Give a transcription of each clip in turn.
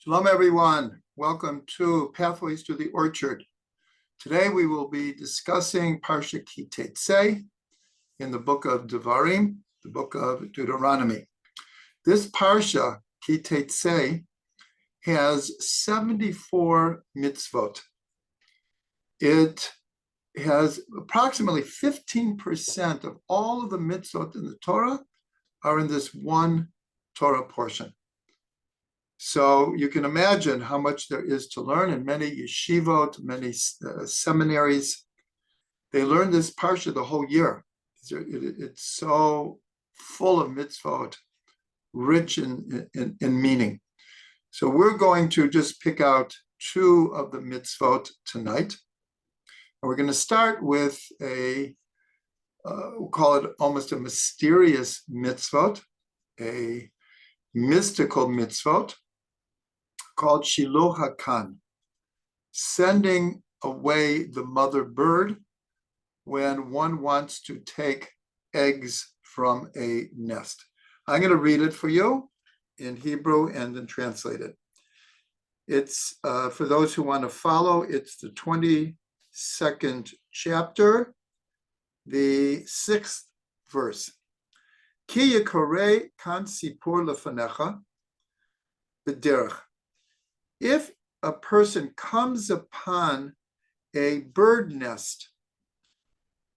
Shalom, everyone. Welcome to Pathways to the Orchard. Today we will be discussing Parsha Ki Teitzei in the book of Devarim, the book of Deuteronomy. This Parsha, Ki Teitzei, has 74 mitzvot. It has approximately 15% of all of the mitzvot in the Torah are in this one Torah portion. So you can imagine how much there is to learn in many yeshivot, many seminaries. They learn this parsha the whole year. It's so full of mitzvot, rich in meaning. So we're going to just pick out two of the mitzvot tonight. And we're going to start with we'll call it almost a mysterious mitzvot, a mystical mitzvot, called shiluach hakan, sending away the mother bird when one wants to take eggs from a nest. I'm going to read it for you in Hebrew and then translate it. It's, for those who want to follow, it's the 22nd chapter, the 6th verse. Ki yikorei kan sipur lefanecha b'derech. If a person comes upon a bird nest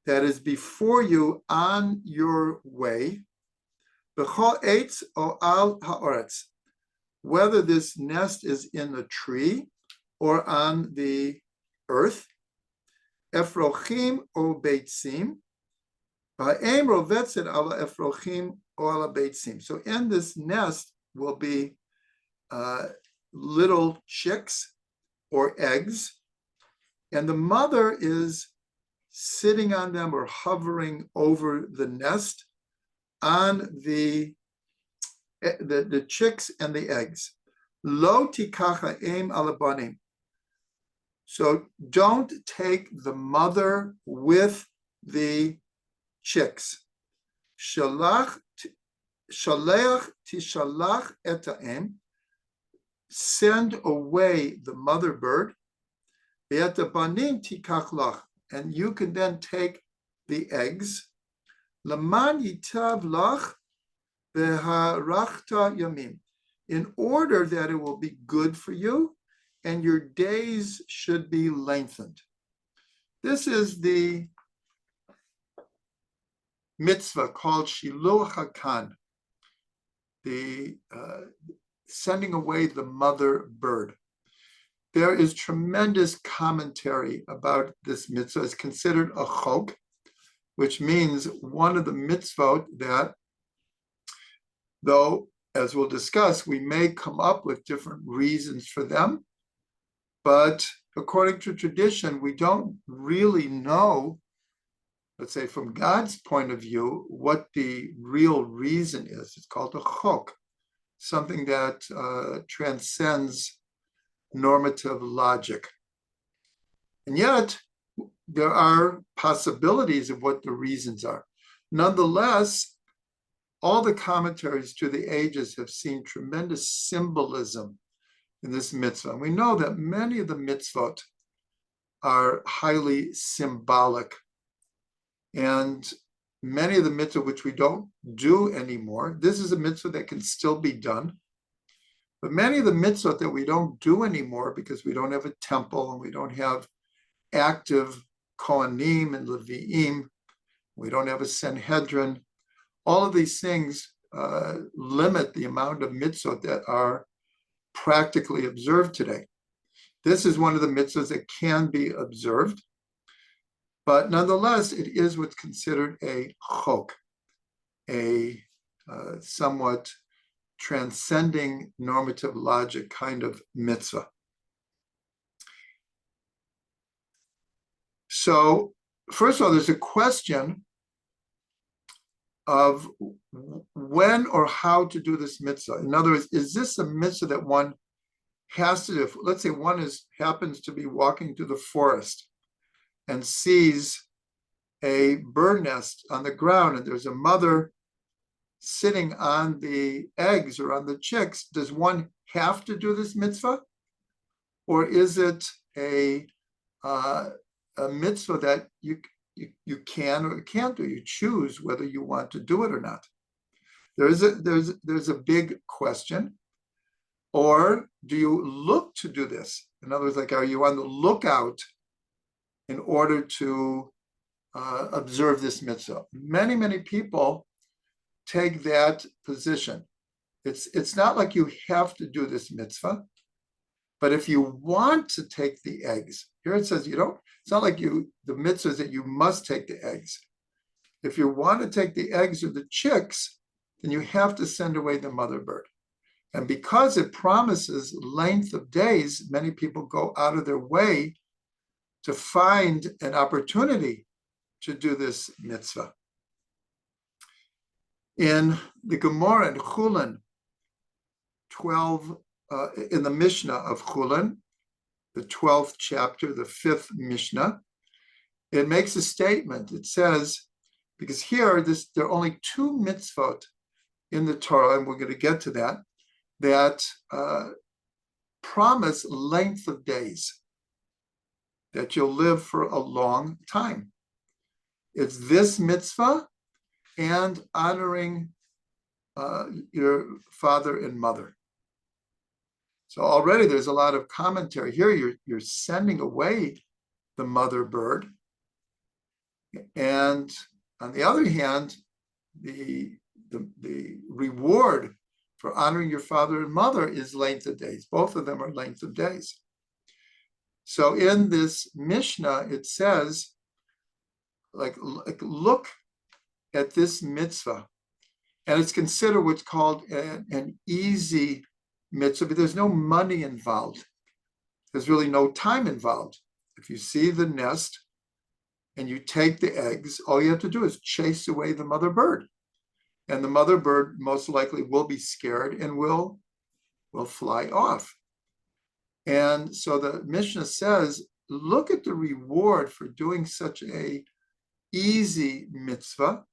that is before you on your way, b'chol eitz o al ha'oretz, whether this nest is in a tree or on the earth, efrochim o beitzim, ba'em rovetzet ala efrochim o ala beitzim. So in this nest will be little chicks or eggs, and the mother is sitting on them or hovering over the nest on the chicks and the eggs. Lo tikacha aim alabanim. So don't take the mother with the chicks. Shaleach tishalach et ha'em. Send away the mother bird, and you can then take the eggs. In order that it will be good for you and your days should be lengthened. This is the mitzvah called shiluach hakan, the sending away the mother bird. There is tremendous commentary about this mitzvah. It's considered a chok, which means one of the mitzvot that, though, as we'll discuss, we may come up with different reasons for them, but according to tradition, we don't really know, let's say from God's point of view, what the real reason is. It's called a chok, something that transcends normative logic. And yet, there are possibilities of what the reasons are. Nonetheless, all the commentaries through the ages have seen tremendous symbolism in this mitzvah. And we know that many of the mitzvot are highly symbolic. And many of the mitzvah which we don't do anymore, this is a mitzvah that can still be done. But many of the mitzvah that we don't do anymore because we don't have a temple and we don't have active Kohanim and Leviim, we don't have a Sanhedrin, all of these things limit the amount of mitzvot that are practically observed today. This is one of the mitzvahs that can be observed. But nonetheless, it is what's considered a chok, a somewhat transcending normative logic kind of mitzvah. So, first of all, there's a question of when or how to do this mitzvah. In other words, is this a mitzvah that one has to do? Let's say one happens to be walking through the forest and sees a bird nest on the ground, and there's a mother sitting on the eggs or on the chicks, does one have to do this mitzvah? Or is it a mitzvah that you can or can't do? You choose whether you want to do it or not. There's a big question. Or do you look to do this? In other words, like, are you on the lookout in order to observe this mitzvah? Many people take that position. It's not like you have to do this mitzvah, but if you want to take the eggs, here it says you don't. It's not like the mitzvah is that you must take the eggs. If you want to take the eggs or the chicks, then you have to send away the mother bird. And because it promises length of days, many people go out of their way to find an opportunity to do this mitzvah. In the Gemara in Chulin 12, in the Mishnah of Chulin, the 12th chapter, the 5th Mishnah, it makes a statement. It says, because here there are only 2 mitzvot in the Torah, and we're going to get to that promise length of days, that you'll live for a long time. It's this mitzvah and honoring your father and mother. So already there's a lot of commentary here. You're sending away the mother bird. And on the other hand, the reward for honoring your father and mother is length of days. Both of them are length of days. So in this Mishnah, it says, like look at this mitzvah, and it's considered what's called an easy mitzvah, but there's no money involved. There's really no time involved. If you see the nest and you take the eggs, all you have to do is chase away the mother bird. And the mother bird most likely will be scared and will fly off. And so the Mishnah says, look at the reward for doing such a easy mitzvah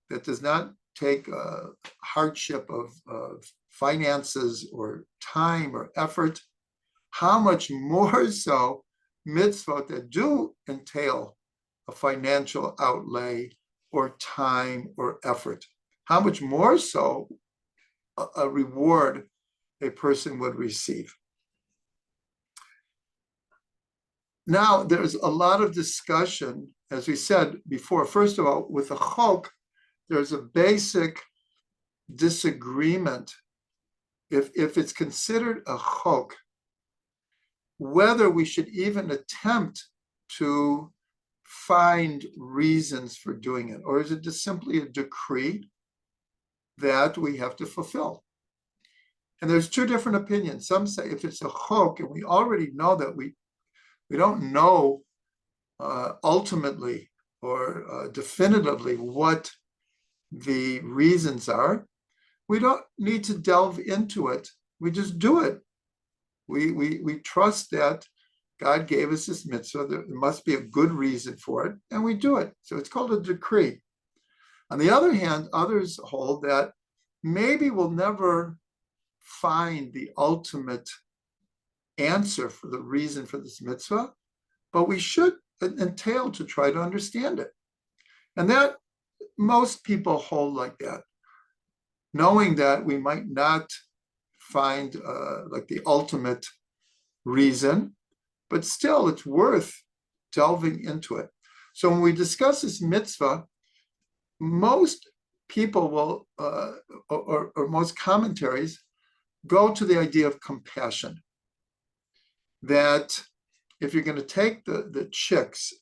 that does not take a hardship of finances or time or effort. How much more so mitzvot that do entail a financial outlay or time or effort? How much more so a reward a person would receive? Now, there's a lot of discussion, as we said before. First of all, with a chok, there's a basic disagreement. If it's considered a chok, whether we should even attempt to find reasons for doing it, or is it just simply a decree that we have to fulfill? And there's 2 different opinions. Some say if it's a chok, and we already know that we don't know ultimately or definitively what the reasons are, we don't need to delve into it. We just do it. We trust that God gave us this mitzvah. There must be a good reason for it, and we do it. So it's called a decree. On the other hand, others hold that maybe we'll never find the ultimate answer for the reason for this mitzvah, but we should entail to try to understand it. And that most people hold like that, knowing that we might not find like the ultimate reason, but still it's worth delving into it. So when we discuss this mitzvah, most people will, or most commentaries, go to the idea of compassion. That if you're going to take the chicks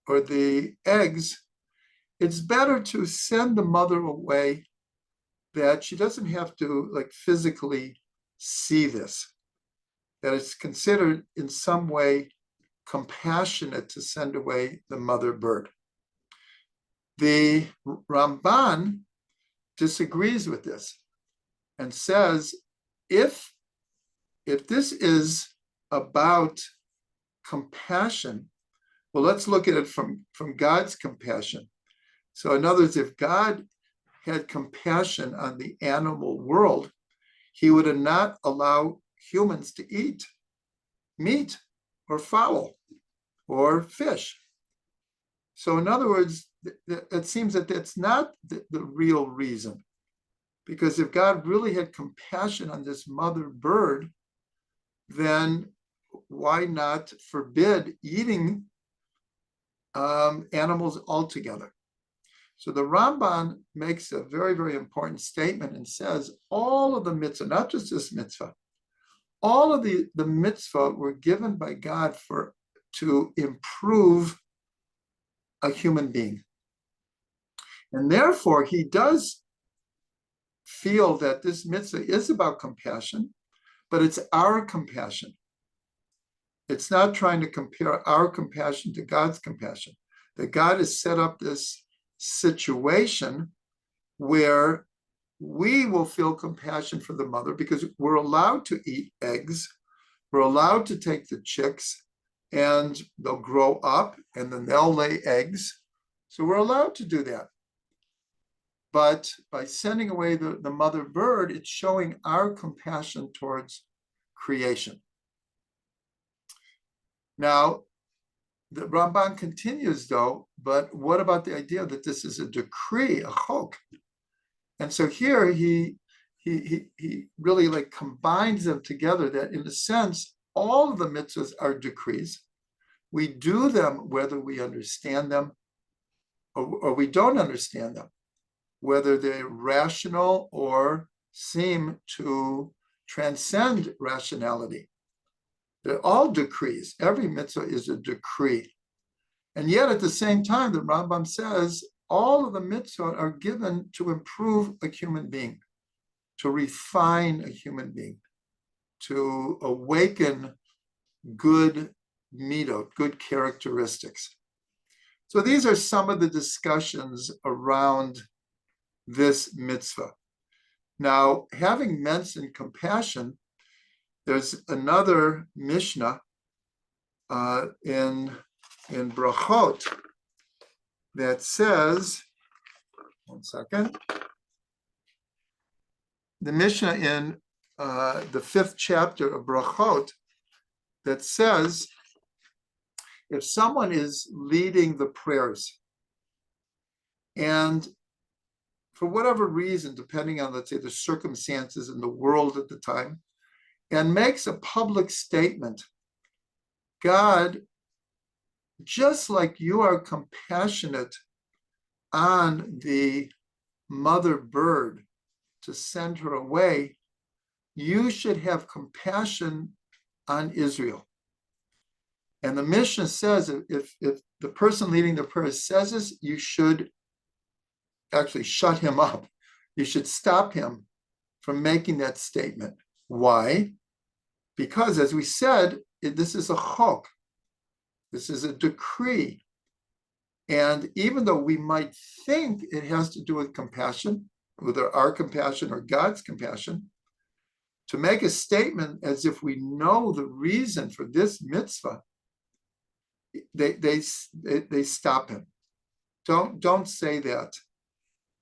or the eggs, it's better to send the mother away, that she doesn't have to like physically see this, that it's considered in some way compassionate to send away the mother bird. The Ramban disagrees with this and says, if this is about compassion, well, let's look at it from God's compassion. So in other words, if God had compassion on the animal world, he would have not allowed humans to eat meat or fowl or fish. So in other words, it seems that that's not the real reason. Because if God really had compassion on this mother bird, then why not forbid eating animals altogether? So the Ramban makes a very, very important statement and says all of the mitzvah, not just this mitzvah, all of the mitzvah were given by God to improve a human being. And therefore, he does feel that this mitzvah is about compassion, but it's our compassion. It's not trying to compare our compassion to God's compassion. That God has set up this situation where we will feel compassion for the mother because we're allowed to eat eggs. We're allowed to take the chicks and they'll grow up and then they'll lay eggs. So we're allowed to do that. But by sending away the mother bird, it's showing our compassion towards creation. Now, the Ramban continues though, but what about the idea that this is a decree, a chok? And so here he really like combines them together, that in a sense, all of the mitzvahs are decrees. We do them whether we understand them or we don't understand them, whether they're rational or seem to transcend rationality. They're all decrees. Every mitzvah is a decree. And yet at the same time, the Rambam says all of the mitzvot are given to improve a human being, to refine a human being, to awaken good midot, good characteristics. So these are some of the discussions around this mitzvah. Now, having mentioned compassion, there's another Mishnah in Brachot that says, one second, the Mishnah in the 5th chapter of Brachot that says, if someone is leading the prayers and for whatever reason, depending on, let's say, the circumstances in the world at the time, and makes a public statement, God, just like you are compassionate on the mother bird to send her away, you should have compassion on Israel. And the Mishnah says if the person leading the prayer says this, you should actually shut him up. You should stop him from making that statement. Why? Because, as we said, this is a chok. This is a decree. And even though we might think it has to do with compassion, whether our compassion or God's compassion, to make a statement as if we know the reason for this mitzvah, they stop him. Don't say that,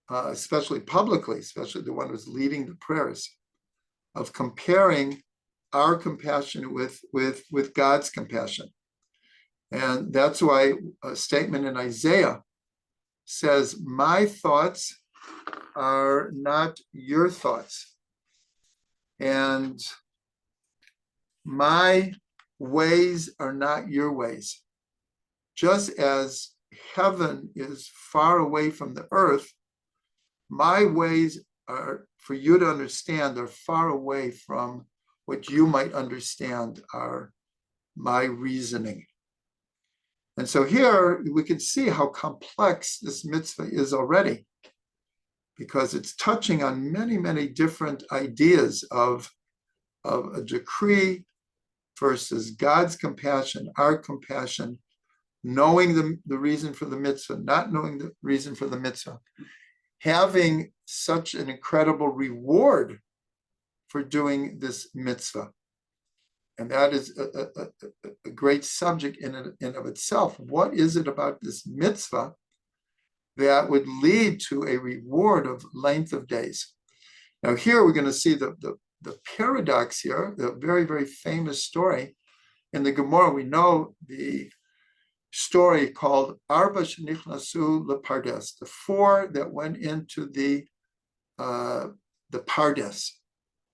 especially publicly, especially the one who's leading the prayers, of comparing our compassion with God's compassion. And that's why a statement in Isaiah says, my thoughts are not your thoughts, and my ways are not your ways. Just as heaven is far away from the earth, my ways are, for you to understand, are far away from what you might understand are my reasoning. And so here we can see how complex this mitzvah is already, because it's touching on many, many different ideas of a decree versus God's compassion, our compassion, knowing the reason for the mitzvah, not knowing the reason for the mitzvah, having such an incredible reward for doing this mitzvah. And that is a great subject in and of itself. What is it about this mitzvah that would lead to a reward of length of days. Now here we're going to see the paradox here, the very, very famous story. In the Gemara, we know the story called Arba Shenichnasu lePardes, the four that went into the Pardes.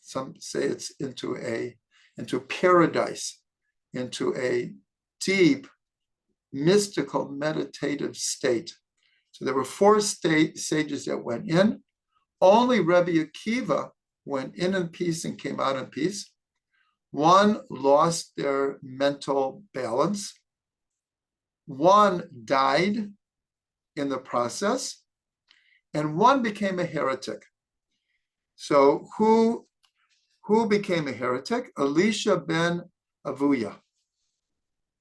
Some say it's into paradise, into a deep, mystical, meditative state. So there were four sages that went in. Only Rabbi Akiva went in peace and came out in peace. One lost their mental balance. One died in the process, and one became a heretic. So who became a heretic? Elisha ben Avuya.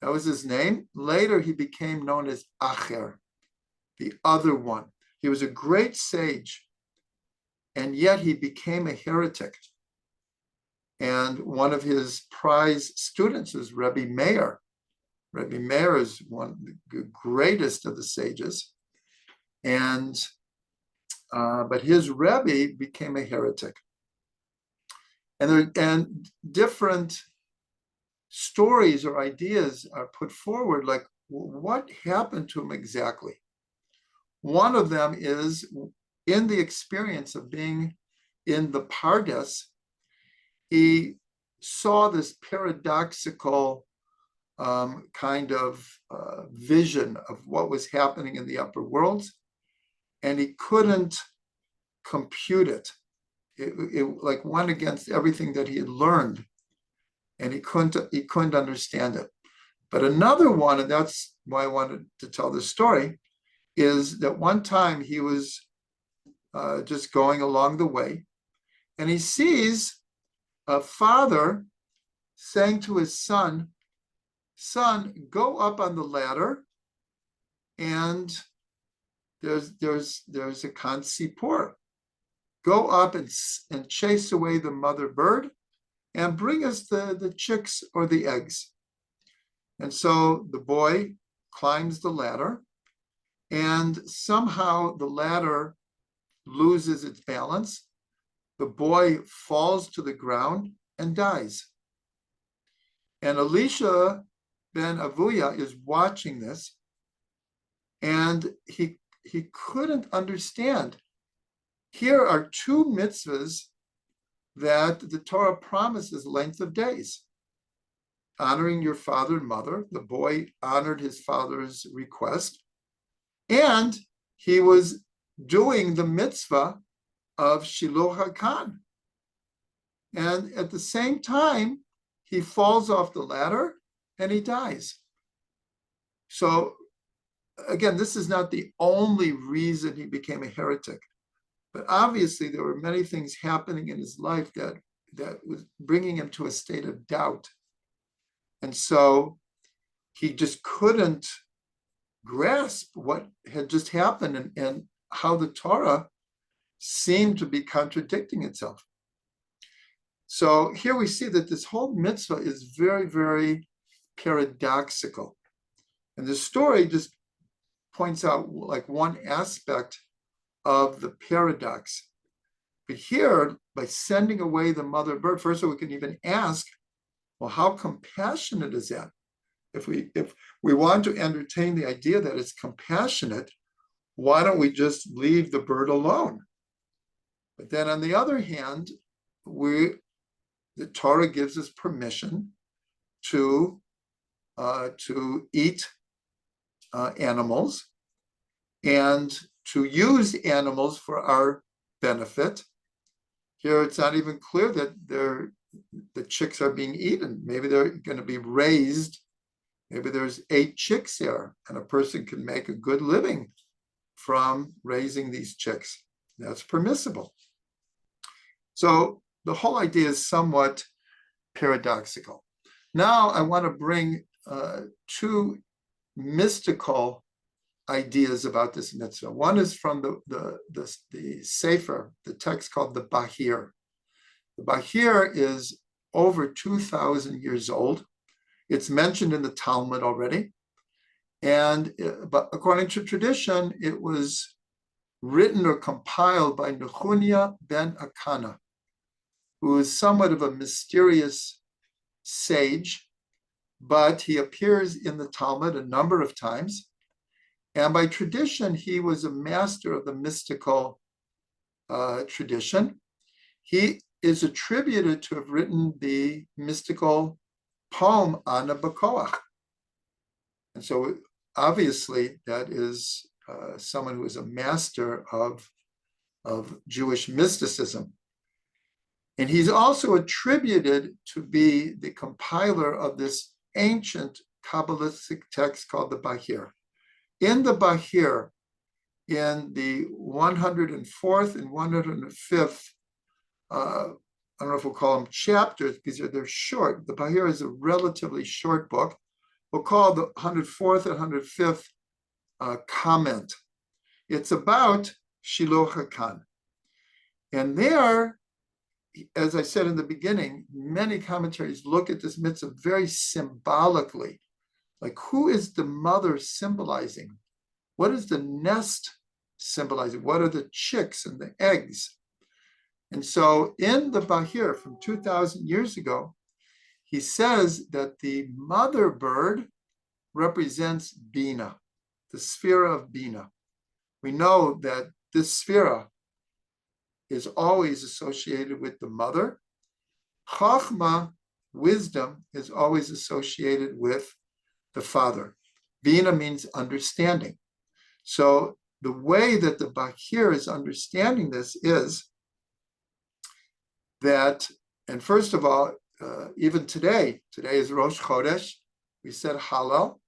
That was his name. Later, he became known as Acher, the other one. He was a great sage, and yet he became a heretic. And one of his prize students was Rebbe Meir. Rebbe Meir is one of the greatest of the sages. And but his Rebbe became a heretic. And different stories or ideas are put forward, like what happened to him exactly. One of them is in the experience of being in the Pardes, he saw this paradoxical kind of vision of what was happening in the upper worlds, and he couldn't compute it. It like went against everything that he had learned, and he couldn't understand it. But another one, and that's why I wanted to tell this story, is that one time he was just going along the way, and he sees a father saying to his son, "Son, go up on the ladder, and there's a hakan sipor. Go up and chase away the mother bird, and bring us the chicks or the eggs." And so the boy climbs the ladder, and somehow the ladder loses its balance. The boy falls to the ground and dies. And Elisha ben Avuya is watching this, and he couldn't understand. Here are two mitzvahs that the Torah promises length of days. Honoring your father and mother. The boy honored his father's request, and he was doing the mitzvah of shiluach hakan. And at the same time, he falls off the ladder and he dies. So again, this is not the only reason he became a heretic, but obviously there were many things happening in his life that was bringing him to a state of doubt. And so he just couldn't grasp what had just happened and how the Torah seemed to be contradicting itself. So here we see that this whole mitzvah is very, very paradoxical. And the story just points out like one aspect of the paradox. But here, by sending away the mother bird, first of all, we can even ask, well, how compassionate is that? If we want to entertain the idea that it's compassionate, why don't we just leave the bird alone? But then on the other hand, the Torah gives us permission to eat animals and to use animals for our benefit. Here, it's not even clear that the chicks are being eaten. Maybe they're going to be raised. Maybe there's 8 chicks here, and a person can make a good living from raising these chicks. That's permissible. So the whole idea is somewhat paradoxical. Now I want to bring 2 mystical ideas about this mitzvah. One is from the Sefer, the text called the Bahir. The Bahir is over 2,000 years old. It's mentioned in the Talmud already. But according to tradition, it was written or compiled by Nechunia ben Akana, who is somewhat of a mysterious sage, but he appears in the Talmud a number of times. And by tradition, he was a master of the mystical tradition. He is attributed to have written the mystical poem Ana B'Koach. And so obviously that is someone who is a master of Jewish mysticism. And he's also attributed to be the compiler of this ancient Kabbalistic text called the Bahir. In the Bahir, in the 104th and 105th, I don't know if we'll call them chapters because they're short. The Bahir is a relatively short book. We'll call the 104th and 105th comment. It's about shiluach hakan. And there, as I said in the beginning, many commentaries look at this mitzvah very symbolically. Like, who is the mother symbolizing? What is the nest symbolizing? What are the chicks and the eggs? And so in the Bahir from 2,000 years ago, he says that the mother bird represents Bina, the sphere of Bina. We know that this sphere is always associated with the mother. Chachma, wisdom, is always associated with the father. Bina means understanding. So the way that the Bahir is understanding this is that, and first of all, even today is Rosh Chodesh, we said Hallel,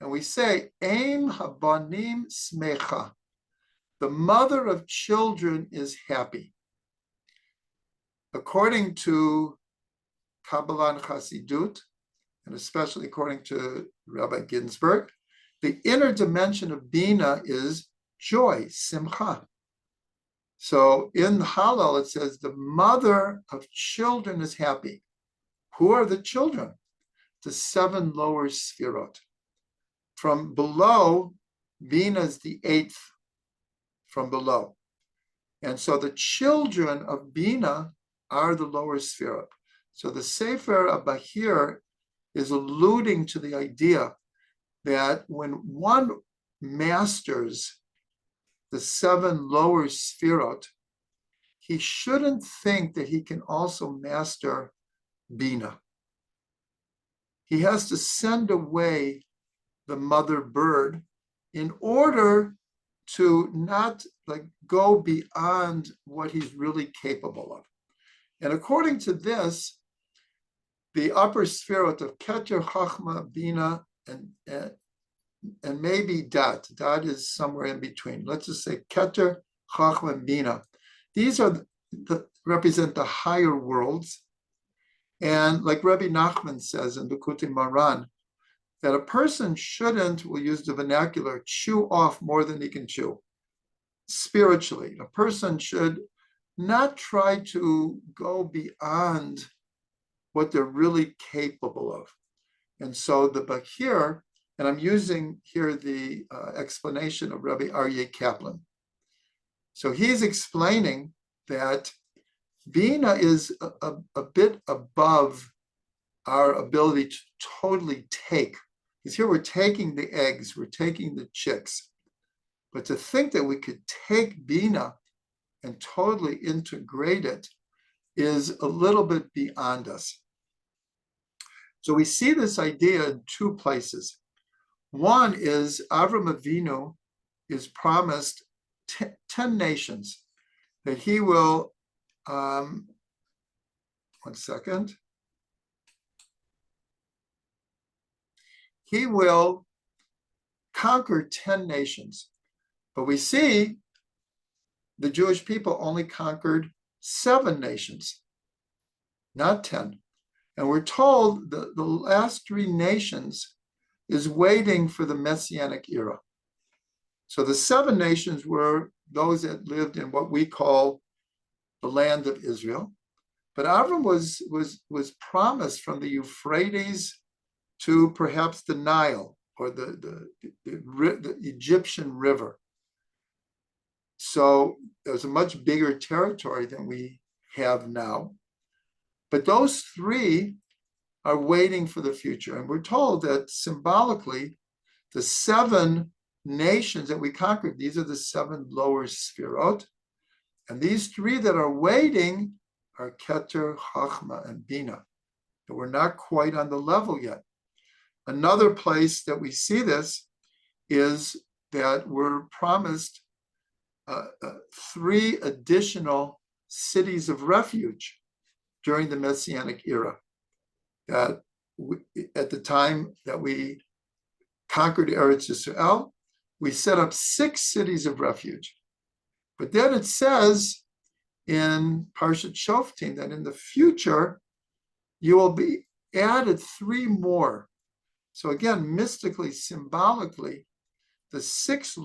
and we say, Eim habanim smecha, the mother of children is happy. According to Kabbalah and Chassidut, and especially according to Rabbi Ginsburg, the inner dimension of Bina is joy, simcha. So in Hallel, it says the mother of children is happy. Who are the children? The 7 lower sfirot. From below, Bina is the 8th from below. And so the children of Bina are the lower sfirot. So the Sefer Bahir is alluding to the idea that when one masters the 7 lower sfirot, he shouldn't think that he can also master Bina. He has to send away the mother bird in order to not go beyond what he's really capable of. And according to this, the upper sfirot of Keter, Chachma, Bina, and maybe Dat is somewhere in between. Let's just say Keter, Chachma, and Bina. These are represent the higher worlds. And like Rabbi Nachman says in Likutei Moharan, that a person shouldn't, we'll use the vernacular, chew off more than he can chew. Spiritually, a person should not try to go beyond what they're really capable of. And so the Bahir, and I'm using here the explanation of Rabbi Aryeh Kaplan. So he's explaining that Bina is a bit above our ability to totally take. Because here we're taking the eggs, we're taking the chicks. But to think that we could take Bina and totally integrate it is a little bit beyond us. So we see this idea in 2 places. One is Avram Avinu is promised 10 nations that he will, one second. He will conquer 10 nations. But we see the Jewish people only conquered 7 nations, not 10. And we're told that the last 3 nations is waiting for the Messianic era. So the 7 nations were those that lived in what we call the land of Israel. But Avram was promised from the Euphrates to perhaps the Nile or the Egyptian river. So it was a much bigger territory than we have now. But those three are waiting for the future. And we're told that symbolically, the 7 nations that we conquered, these are the 7 lower sphirot. And these 3 that are waiting are Keter, Chachma, and Bina. But we're not quite on the level yet. Another place that we see this is that we're promised 3 additional cities of refuge during the Messianic era. That at the time that we conquered Eretz Yisrael, we set up 6 cities of refuge. But then it says in Parshat Shoftim that in the future, you will be added 3 more. So again, mystically, symbolically, the 6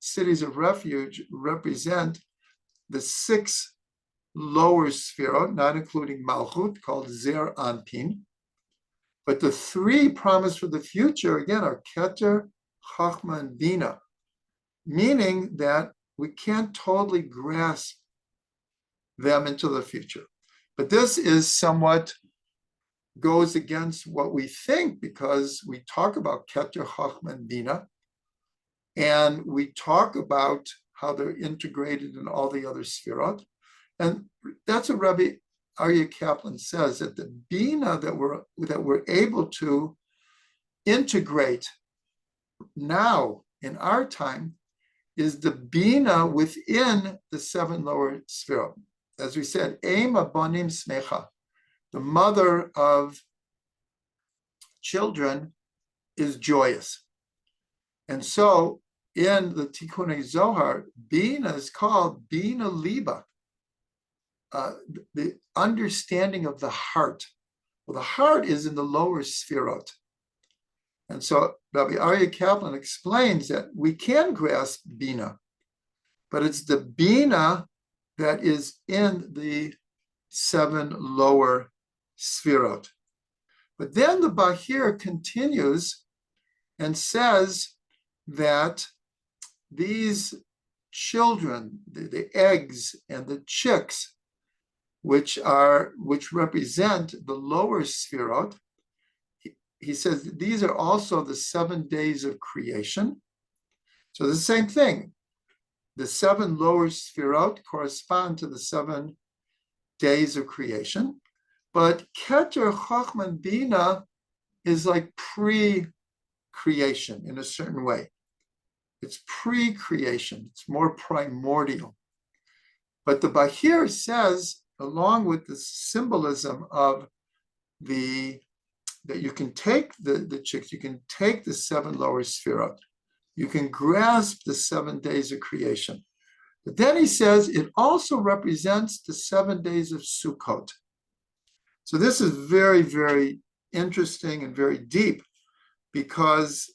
cities of refuge represent the 6 lower sphirot, not including Malchut, called Zer Anpin. But the 3 promised for the future, again, are Keter, Chachma, and Bina, meaning that we can't totally grasp them into the future. But this is somewhat goes against what we think, because we talk about Keter, Chachma, and Bina, and we talk about how they're integrated in all the other sphirot. And that's what Rabbi Aryeh Kaplan says, that the Bina that we're able to integrate now in our time is the Bina within the 7 lower sphirot. As we said, Eim Abanim Smecha, the mother of children, is joyous. And so in the Tikkunei Zohar, Bina is called Bina Liba, the understanding of the heart. Well, the heart is in the lower sphirot. And so Rabbi Aryeh Kaplan explains that we can grasp Bina, but it's the Bina that is in the 7 lower sphirot. But then the Bahir continues and says that these children, the eggs and the chicks, which represent the lower sphirot, he says these are also the 7 days of creation. So the same thing. The 7 lower sphirot correspond to the 7 days of creation. But Keter, Chachma, and Bina is like pre-creation in a certain way. It's pre-creation. It's more primordial. But the Bahir says, along with the symbolism of that you can take the chicks, you can take the 7 lower sphirot, you can grasp the 7 days of creation. But then he says it also represents the 7 days of Sukkot. So this is very, very interesting and very deep, because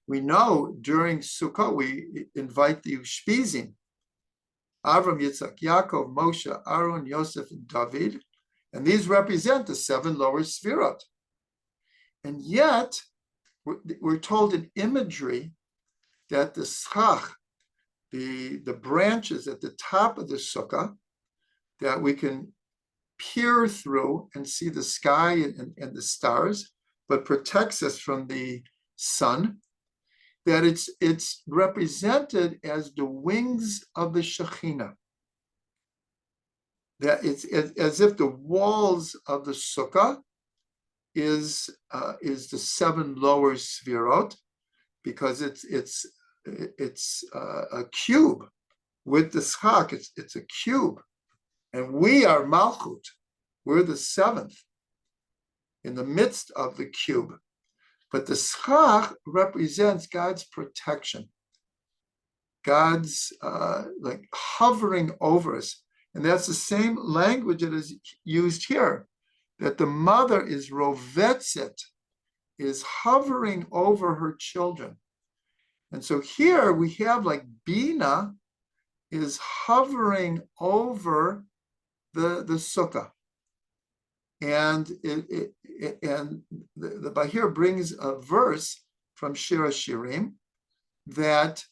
we know during Sukkot we invite the Ushpizim, Avram, Yitzhak, Yaakov, Moshe, Aaron, Yosef, and David, and these represent the 7 lower sphirot. And yet, we're told in imagery that the schach, the branches at the top of the sukkah, that we can peer through and see the sky and the stars, but protects us from the sun, that it's represented as the wings of the Shekhinah. That it's as if the walls of the sukkah is the 7 lower sphirot, because it's a cube with the schach. It's a cube, and we are Malchut. We're the 7th in the midst of the cube. But the schach represents God's protection, God's like hovering over us. And that's the same language that is used here, that the mother is rovetzet, is hovering over her children. And so here we have like Bina is hovering over the sukkah. And the Bahir brings a verse from Shir HaShirim that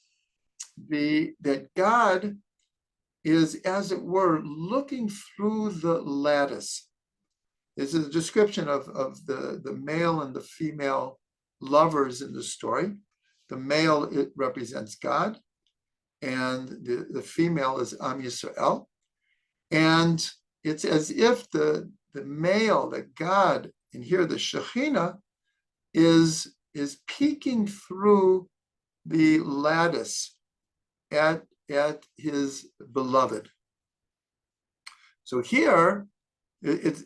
God is, as it were, looking through the lattice. This is a description of the male and the female lovers in the story. The male, it represents God, and the female is Am Yisrael. And it's as if the male, the God, and here the Shekhinah, is peeking through the lattice at his beloved. So here, here's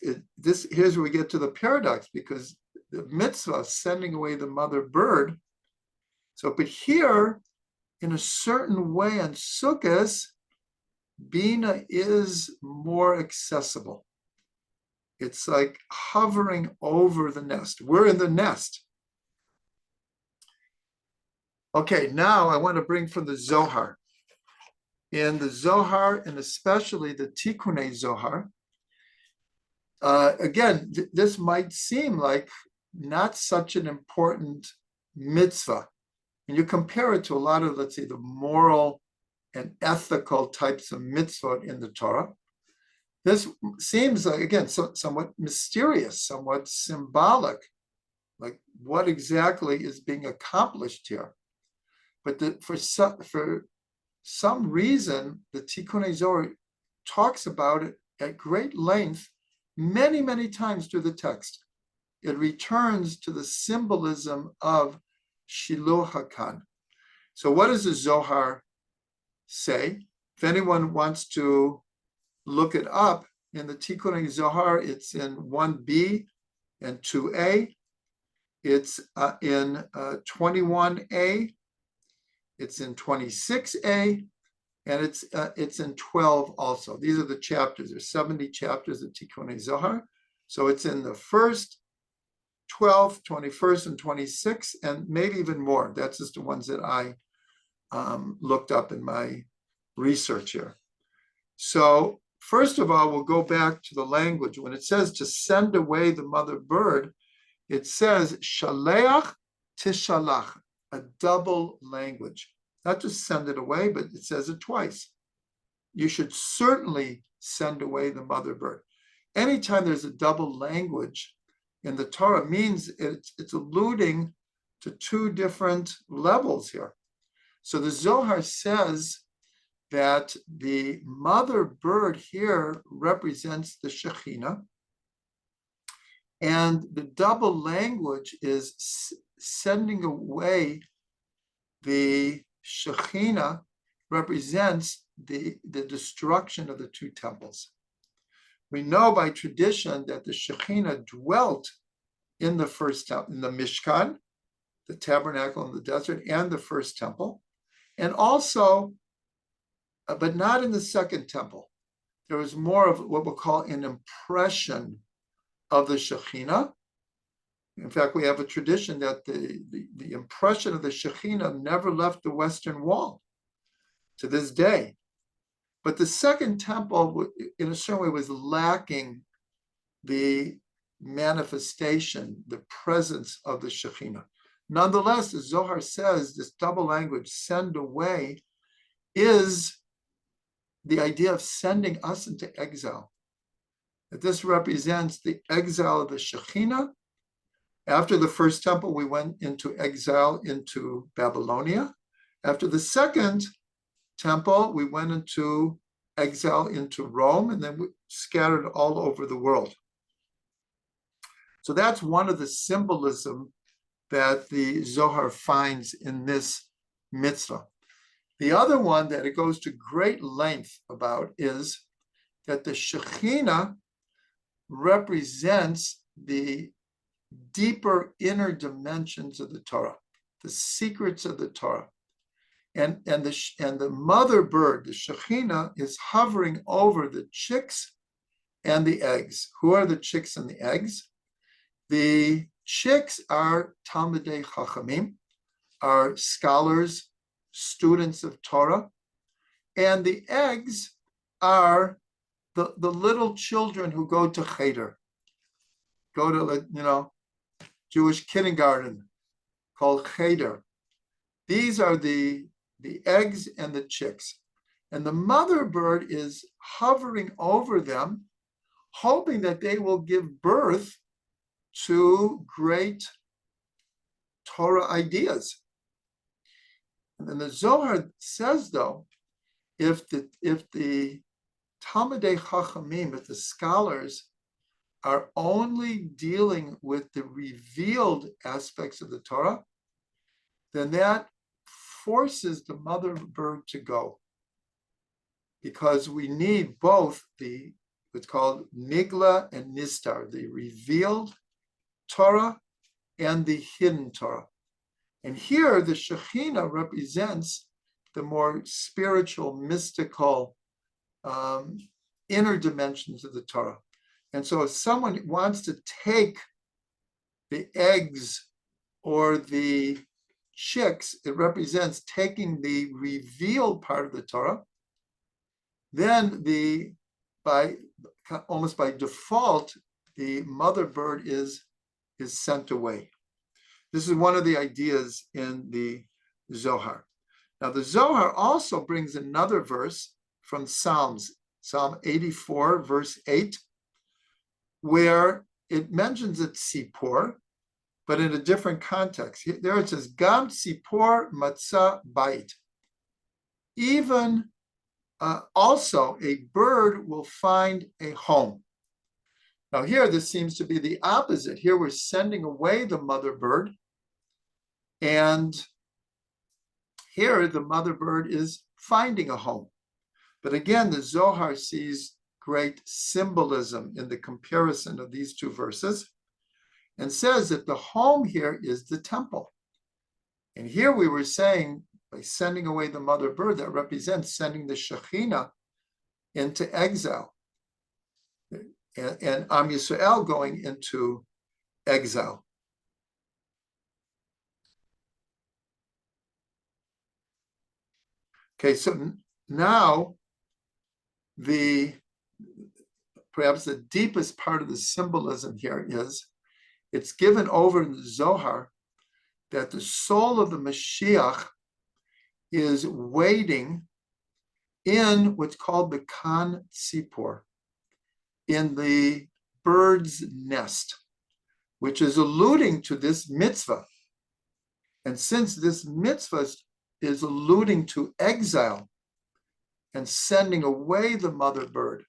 where we get to the paradox, because the mitzvah, sending away the mother bird. So, but here, in a certain way, on Sukkot, Bina is more accessible. It's like hovering over the nest. We're in the nest. Okay, now I want to bring from the Zohar. In the Zohar, and especially the Tikkunei Zohar, again, this might seem like not such an important mitzvah. And you compare it to a lot of, let's say, the moral and ethical types of mitzvot in the Torah. This seems like, again, somewhat mysterious, somewhat symbolic, like what exactly is being accomplished here. But for some reason, the Tikkunei Zohar talks about it at great length many, many times through the text. It returns to the symbolism of shiluach hakan. So what does the Zohar say? If anyone wants to look it up, in the Tikkunei Zohar, it's in 1b and 2a. It's in 21a. It's in 26a, and it's in 12 also. These are the chapters. There's 70 chapters of Tikkunei Zohar. So it's in the first, 12th, 21st, and 26th, and maybe even more. That's just the ones that I looked up in my research here. So first of all, we'll go back to the language. When it says to send away the mother bird, it says shaleach tishalach, a double language. Not just send it away, but it says it twice. You should certainly send away the mother bird. Anytime there's a double language in the Torah, means it's alluding to two different levels here. So the Zohar says that the mother bird here represents the Shekhinah, and the double language is sending away the Shekhinah represents the destruction of the two temples. We know by tradition that the Shekhinah dwelt in the first temple, in the Mishkan, the tabernacle in the desert, and the first temple, and also, but not in the second temple. There was more of what we'll call an impression of the Shekhinah. In fact, we have a tradition that the impression of the Shekhinah never left the Western Wall to this day. But the second temple, in a certain way, was lacking the manifestation, the presence of the Shekhinah. Nonetheless, the Zohar says this double language, send away, is the idea of sending us into exile. That this represents the exile of the Shekhinah. After the first temple, we went into exile into Babylonia. After the second temple, we went into exile into Rome, and then we scattered all over the world. So that's one of the symbolism that the Zohar finds in this mitzvah. The other one that it goes to great length about is that the Shekhinah represents the deeper inner dimensions of the Torah, the secrets of the Torah. And the mother bird, the Shekhinah, is hovering over the chicks and the eggs. Who are the chicks and the eggs? The chicks are Talmidei Chachamim, are scholars, students of Torah, and the eggs are the little children who go to cheder, go to Jewish kindergarten called cheder. these are the eggs and the chicks. And the mother bird is hovering over them, hoping that they will give birth to great Torah ideas. And then the Zohar says, though, if the Talmidei Chachamim, if the scholars are only dealing with the revealed aspects of the Torah, then that forces the mother bird to go. Because we need both what's called Nigla and Nistar, the revealed Torah and the hidden Torah. And here the Shekhinah represents the more spiritual, mystical, inner dimensions of the Torah. And so if someone wants to take the eggs or the chicks, it represents taking the revealed part of the Torah, then almost by default, the mother bird is sent away. This is one of the ideas in the Zohar. Now, the Zohar also brings another verse from Psalms, Psalm 84, verse 8, where it mentions it Sipor, but in a different context. There it says, Gam Sipor Matzah Bait. Even also, a bird will find a home. Now here, this seems to be the opposite. Here we're sending away the mother bird, and here the mother bird is finding a home. But again, the Zohar sees great symbolism in the comparison of these two verses and says that the home here is the temple. And here we were saying, by sending away the mother bird, that represents sending the Shekhinah into exile, and Am Yisrael going into exile. Okay, so now perhaps the deepest part of the symbolism here is it's given over in the Zohar that the soul of the Mashiach is waiting in what's called the Kan Tzipor, in the bird's nest, which is alluding to this mitzvah. And since this mitzvah is alluding to exile and sending away the mother bird,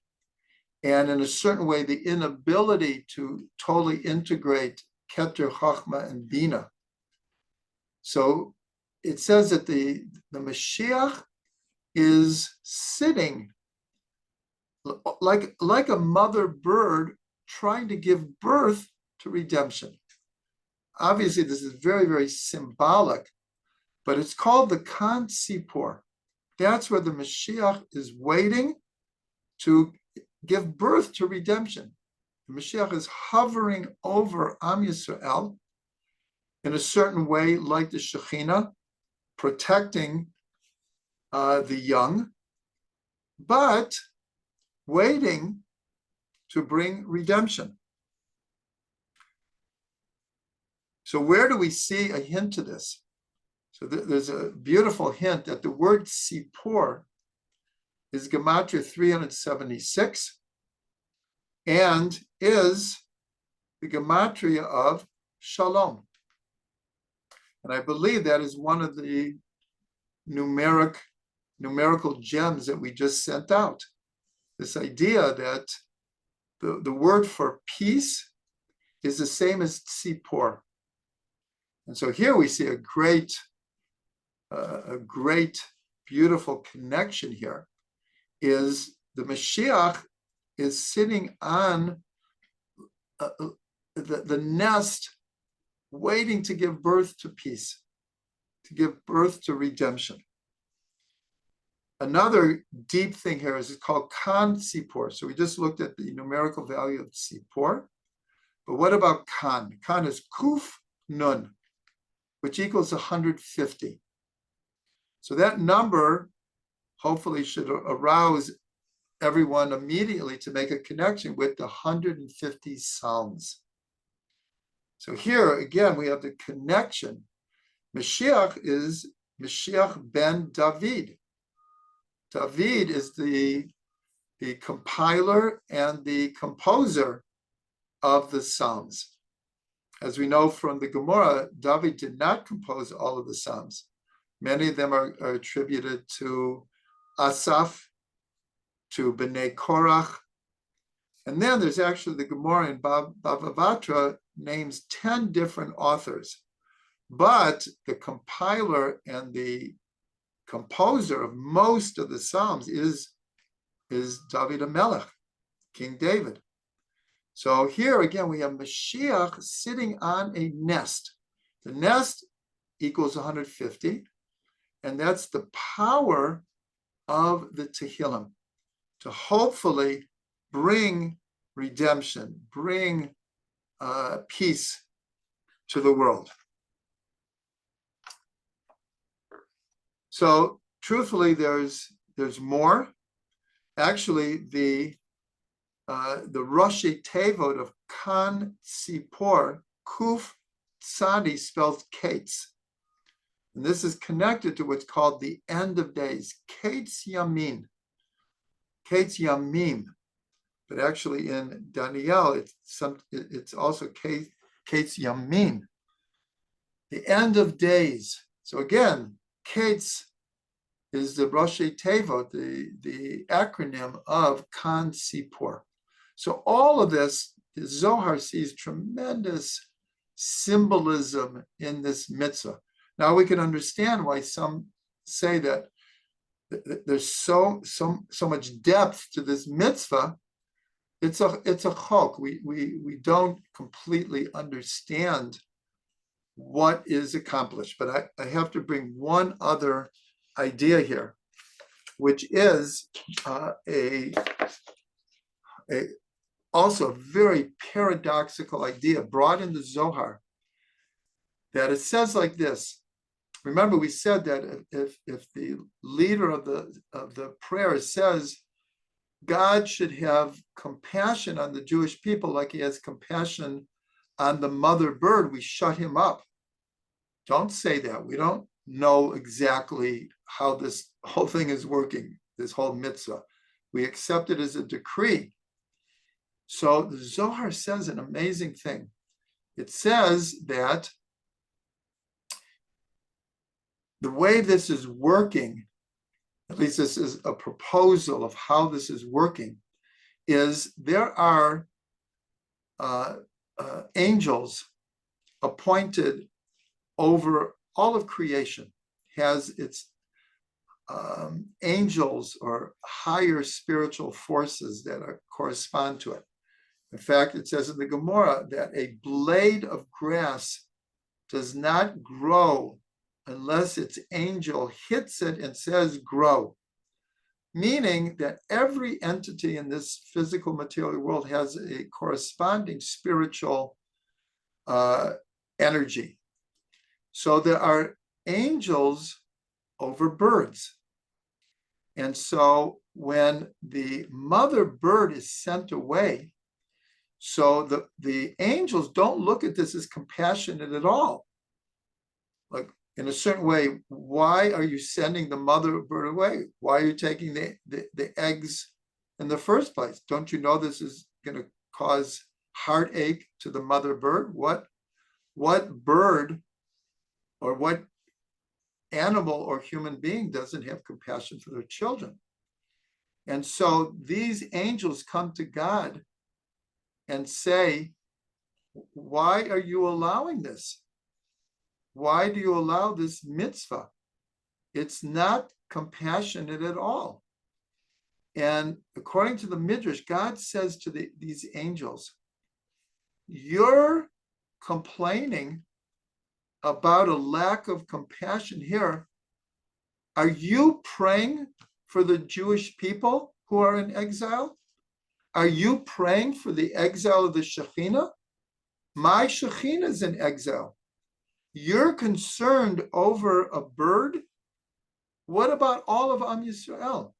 and in a certain way, the inability to totally integrate Keter, Chachma, and Bina. So it says that the Mashiach is sitting like a mother bird trying to give birth to redemption. Obviously, this is very, very symbolic, but it's called the Kan Sipor. That's where the Mashiach is waiting to give birth to redemption. The Mashiach is hovering over Am Yisrael in a certain way, like the Shekhinah, protecting the young, but waiting to bring redemption. So where do we see a hint to this? So there's a beautiful hint that the word Sipor is Gematria 376 and is the Gematria of Shalom. And I believe that is one of the numerical gems that we just sent out. This idea that the word for peace is the same as Tzipor. And so here we see a great, beautiful connection here. Is the Mashiach is sitting on the nest, waiting to give birth to peace, to give birth to redemption. Another deep thing here is it's called Kan Sipor. So we just looked at the numerical value of Sipor. But what about Kan? Kan is Kuf Nun, which equals 150. So that number hopefully should arouse everyone immediately to make a connection with the 150 Psalms. So here again, we have the connection. Mashiach is Mashiach ben David. David is the compiler and the composer of the Psalms. As we know from the Gemara, David did not compose all of the Psalms. Many of them are attributed to Asaph, to Bnei Korach. And then there's actually the Gemara in Bava Batra names 10 different authors. But the compiler and the composer of most of the Psalms is David HaMelech, King David. So here again, we have Mashiach sitting on a nest. The nest equals 150, and that's the power of the Tehillim to hopefully bring redemption, bring peace to the world. So truthfully, there's more. Actually, the Rashi Tevot of Kan Sipor, Kuf Tzadi spells Kates. And this is connected to what's called the end of days, Kates Yamin, Kates Yamim. But actually in Daniel, it's also Kates Yamin, the end of days. So again, Kates is the Rashi Tevot, the acronym of Kan Sipor. So all of this, the Zohar sees tremendous symbolism in this mitzvah. Now we can understand why some say that there's so much depth to this mitzvah. It's a chok. We don't completely understand what is accomplished. But I have to bring one other idea here, which is also a very paradoxical idea brought in the Zohar, that it says like this. Remember, we said that if the leader of the prayer says God should have compassion on the Jewish people like he has compassion on the mother bird, we shut him up. Don't say that. We don't know exactly how this whole thing is working, this whole mitzvah. We accept it as a decree. So the Zohar says an amazing thing. It says that the way this is working, at least this is a proposal of how this is working, is there are angels appointed over all of creation, has its angels or higher spiritual forces that correspond to it. In fact, it says in the Gemara that a blade of grass does not grow unless its angel hits it and says, grow. Meaning that every entity in this physical material world has a corresponding spiritual energy. So there are angels over birds. And so when the mother bird is sent away, so the angels don't look at this as compassionate at all. Like in a certain way, why are you sending the mother bird away? Why are you taking the eggs in the first place? Don't you know this is going to cause heartache to the mother bird? What bird or what animal or human being doesn't have compassion for their children? And so these angels come to God and say, why are you allowing this? Why do you allow this mitzvah? It's not compassionate at all. And according to the Midrash, God says to these angels, you're complaining about a lack of compassion here. Are you praying for the Jewish people who are in exile? Are you praying for the exile of the Shekhinah? My Shekhinah is in exile. You're concerned over a bird? What about all of Am Yisrael?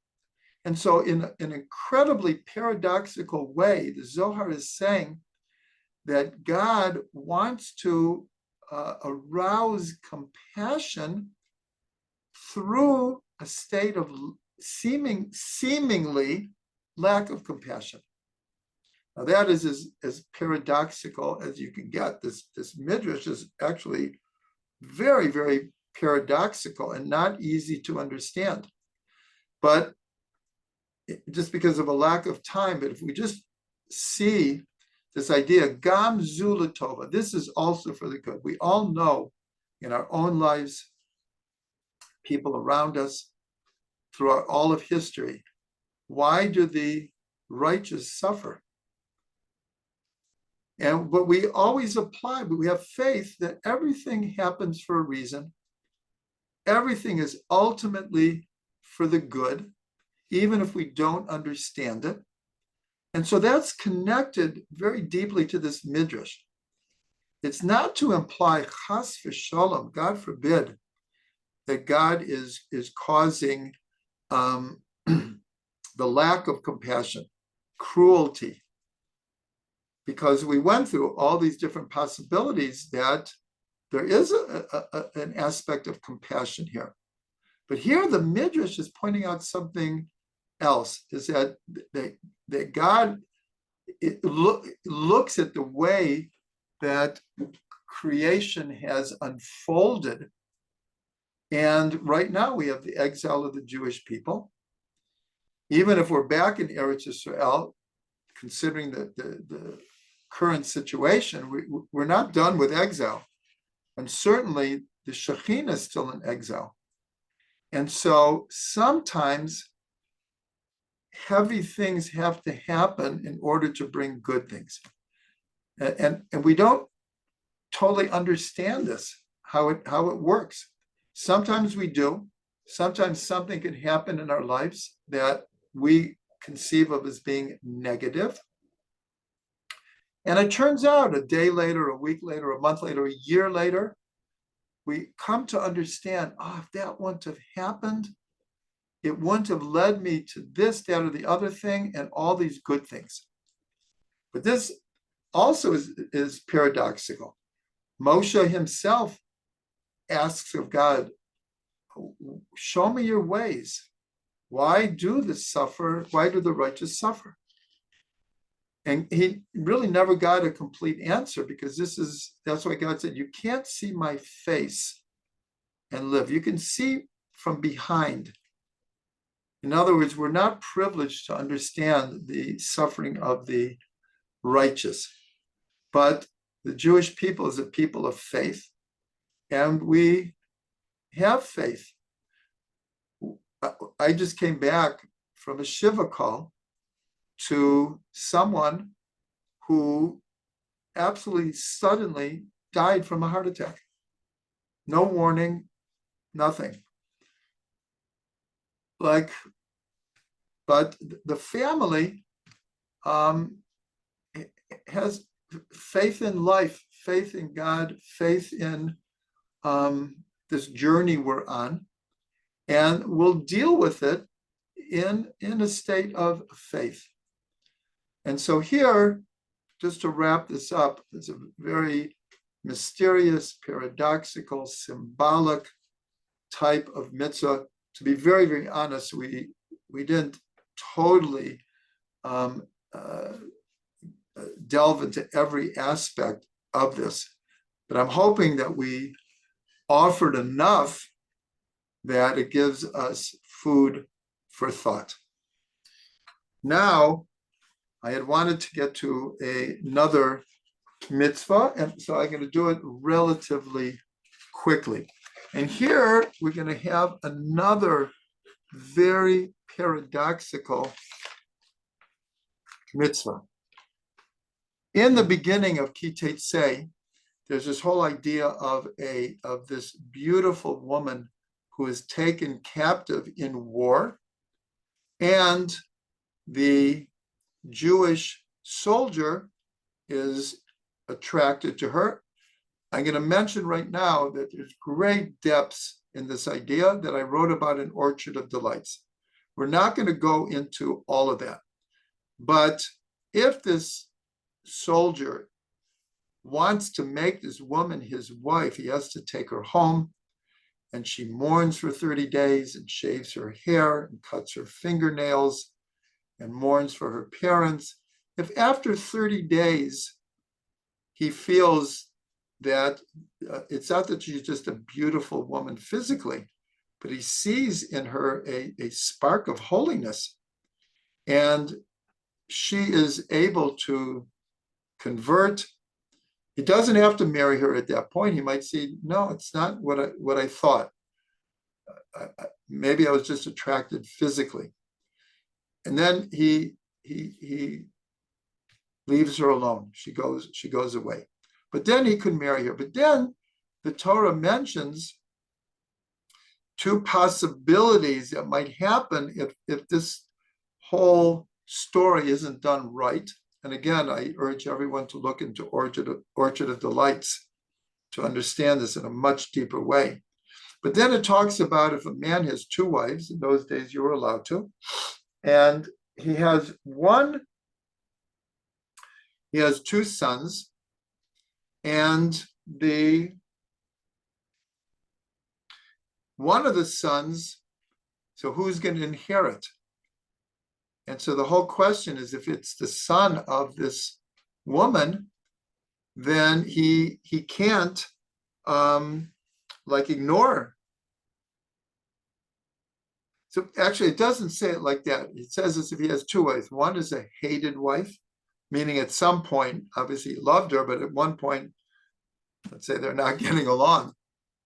And so in an incredibly paradoxical way, the Zohar is saying that God wants to arouse compassion through a state of seemingly lack of compassion. Now that is as paradoxical as you can get. This midrash is actually very, very paradoxical and not easy to understand. But just because of a lack of time, but if we just see this idea, gam zu l'tova, this is also for the good. We all know in our own lives, people around us, throughout all of history, why do the righteous suffer? But we always apply, but we have faith that everything happens for a reason. Everything is ultimately for the good, even if we don't understand it. And so that's connected very deeply to this midrash. It's not to imply chas v'shalom, God forbid, that God is causing the lack of compassion, cruelty, because we went through all these different possibilities that there is an aspect of compassion here. But here the midrash is pointing out something else, is that God looks at the way that creation has unfolded. And right now we have the exile of the Jewish people. Even if we're back in Eretz Yisrael, considering the current situation, we're not done with exile. And certainly the Shekhinah is still in exile. And so sometimes heavy things have to happen in order to bring good things. And we don't totally understand this, how it works. Sometimes we do. Sometimes something can happen in our lives that we conceive of as being negative. And it turns out a day later, a week later, a month later, a year later, we come to understand, if that wouldn't have happened, it wouldn't have led me to this, that, or the other thing, and all these good things. But this also is paradoxical. Moshe himself asks of God, show me your ways. Why do the righteous suffer? And he really never got a complete answer, because that's why God said, you can't see my face and live. You can see from behind. In other words, we're not privileged to understand the suffering of the righteous, but the Jewish people is a people of faith, and we have faith. I just came back from a Shiva call to someone who absolutely suddenly died from a heart attack. No warning, nothing. But the family has faith in life, faith in God, faith in this journey we're on, and we'll deal with it in a state of faith. And so here, just to wrap this up, it's a very mysterious, paradoxical, symbolic type of mitzvah. To be very, very honest, we didn't totally delve into every aspect of this, but I'm hoping that we offered enough that it gives us food for thought. Now, I had wanted to get to another mitzvah, and so I'm going to do it relatively quickly. And here we're going to have another very paradoxical mitzvah. In the beginning of Ki Teitzei, there's this whole idea of this beautiful woman who is taken captive in war, and the Jewish soldier is attracted to her. I'm going to mention right now that there's great depths in this idea that I wrote about in Orchard of Delights. We're not going to go into all of that. But if this soldier wants to make this woman his wife, he has to take her home. and she mourns for 30 days and shaves her hair and cuts her fingernails and mourns for her parents, if after 30 days he feels that it's not that she's just a beautiful woman physically, but he sees in her a spark of holiness, and she is able to convert. He doesn't have to marry her at that point. He might say, no, it's not what I thought. Maybe I was just attracted physically. And then he leaves her alone. She goes away. But then he could marry her. But then the Torah mentions two possibilities that might happen if this whole story isn't done right. And again, I urge everyone to look into Orchard of Delights to understand this in a much deeper way. But then it talks about if a man has two wives, in those days you were allowed to, and he has two sons, and one of the sons, so who's going to inherit? And so the whole question is, if it's the son of this woman, then he can't ignore. So actually, it doesn't say it like that. It says as if he has two wives. One is a hated wife, meaning at some point, obviously he loved her, but at one point, let's say they're not getting along.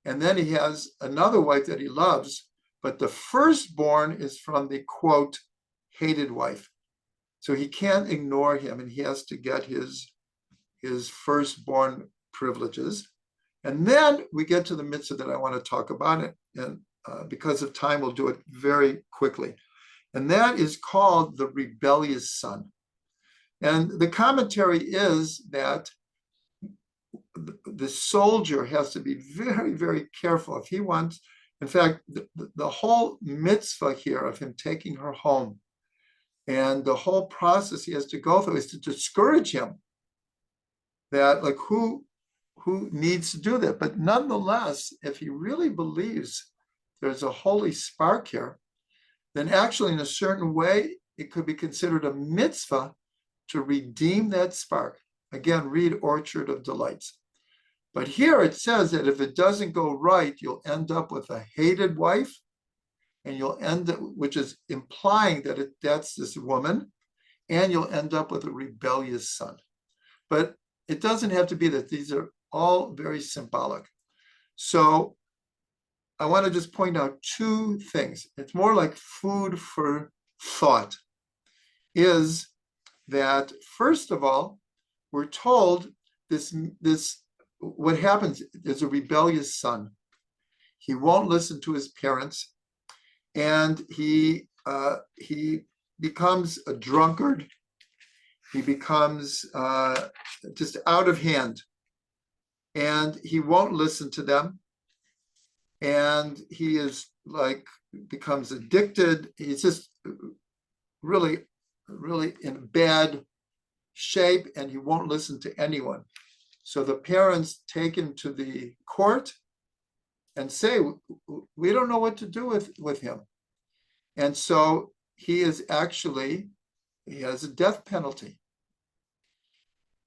And then he has another wife that he loves, but the firstborn is from the, quote, hated wife. So he can't ignore him, and he has to get his firstborn privileges. And then we get to the mitzvah that I want to talk about it. And because of time, we'll do it very quickly. And that is called the rebellious son. And the commentary is that the soldier has to be very, very careful if he wants. In fact, the whole mitzvah here of him taking her home and the whole process he has to go through is to discourage him. That who needs to do that? But nonetheless, if he really believes there's a holy spark here, then actually in a certain way, it could be considered a mitzvah to redeem that spark. Again, read Orchard of Delights. But here it says that if it doesn't go right, you'll end up with a hated wife, and you'll end up, which is implying that that's this woman, and you'll end up with a rebellious son. But it doesn't have to be that. These are all very symbolic. So I want to just point out two things. It's more like food for thought, is that, first of all, we're told this what happens is a rebellious son. He won't listen to his parents, and he becomes a drunkard. He becomes just out of hand, and he won't listen to them. And he is becomes addicted. He's just really, really in bad shape, and he won't listen to anyone. So the parents take him to the court and say, we don't know what to do with him. And so he has a death penalty.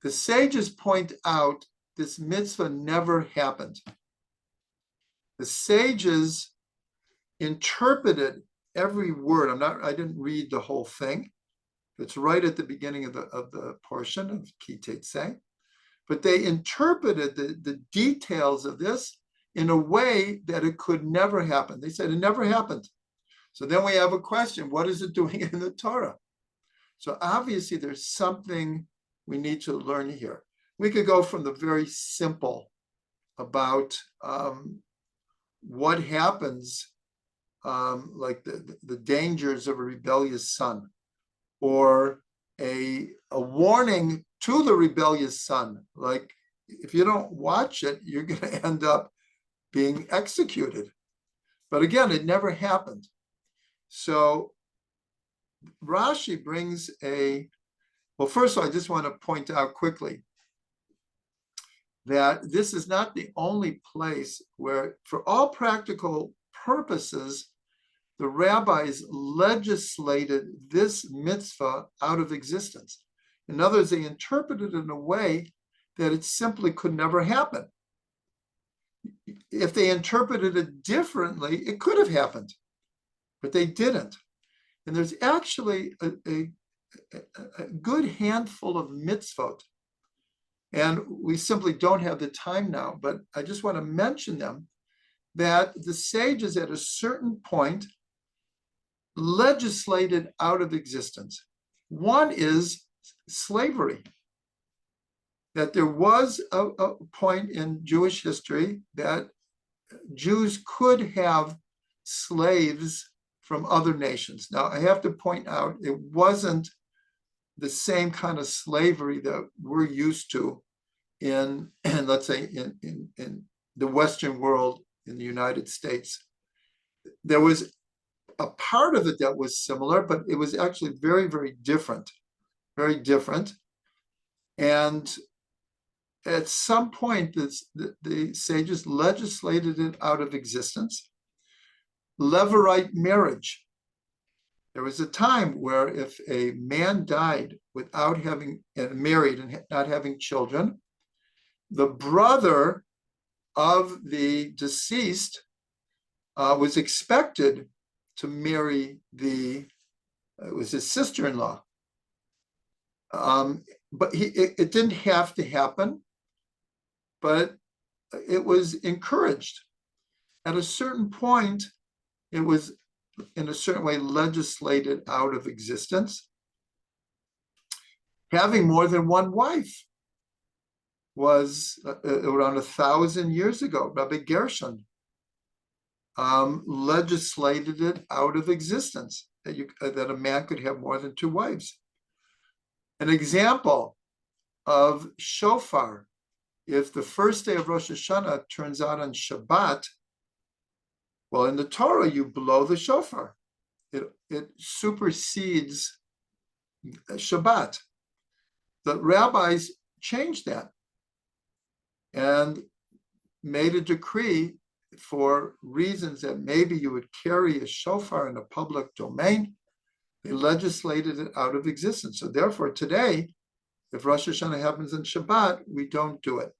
The sages point out this mitzvah never happened. The sages interpreted every word. I didn't read the whole thing. It's right at the beginning of the portion of Ki Teitzei. But they interpreted the details of this in a way that it could never happen. They said it never happened. So then we have a question: what is it doing in the Torah? So obviously there's something we need to learn here. We could go from the very simple about what happens, like the dangers of a rebellious son, or a warning to the rebellious son. Like, if you don't watch it, you're going to end up being executed. But again, it never happened. So Rashi brings well, first of all, I just want to point out quickly that this is not the only place where, for all practical purposes, the rabbis legislated this mitzvah out of existence. In other words, they interpreted it in a way that it simply could never happen. If they interpreted it differently, it could have happened, but they didn't. And there's actually a good handful of mitzvot, and we simply don't have the time now, but I just want to mention them, that the sages at a certain point legislated out of existence. One is slavery. That there was a point in Jewish history that Jews could have slaves from other nations. Now, I have to point out, it wasn't the same kind of slavery that we're used to in let's say, in the Western world, in the United States. There was a part of it that was similar, but it was actually very, very different, very different. And at some point, the sages legislated it out of existence. Levirate marriage. There was a time where if a man died without having married and not having children, the brother of the deceased was expected to marry it was his sister-in-law. But it didn't have to happen, but it was encouraged. At a certain point, it was in a certain way legislated out of existence. Having more than one wife was around 1,000 years ago. Rabbi Gershon legislated it out of existence, that a man could have more than two wives. An example of shofar, if the first day of Rosh Hashanah turns out on Shabbat, well, in the Torah, you blow the shofar. It supersedes Shabbat. The rabbis changed that and made a decree for reasons that maybe you would carry a shofar in a public domain. They legislated it out of existence. So therefore, today, if Rosh Hashanah happens on Shabbat, we don't do it.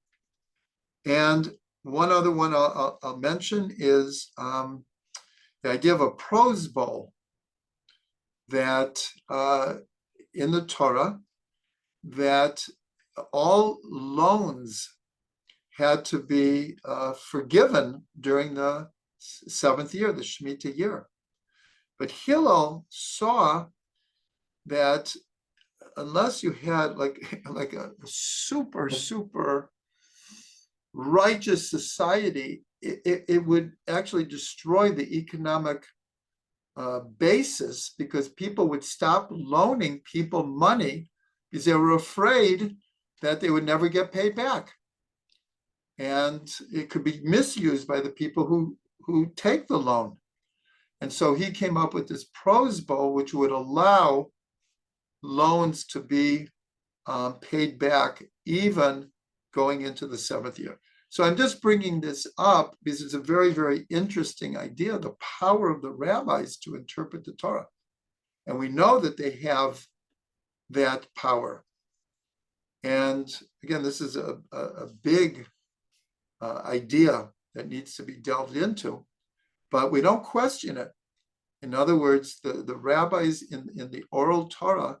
And one other one I'll mention is the idea of a prose bowl, that in the Torah, that all loans had to be forgiven during the seventh year, the Shemitah year. But Hillel saw that unless you had like a super righteous society, it would actually destroy the economic basis, because people would stop loaning people money because they were afraid that they would never get paid back. And it could be misused by the people who take the loan. And so he came up with this prose bowl, which would allow loans to be paid back even going into the seventh year. So I'm just bringing this up because it's a very, very interesting idea, the power of the rabbis to interpret the Torah. And we know that they have that power. And again, this is a big idea that needs to be delved into, but we don't question it. In other words, the rabbis in the oral Torah,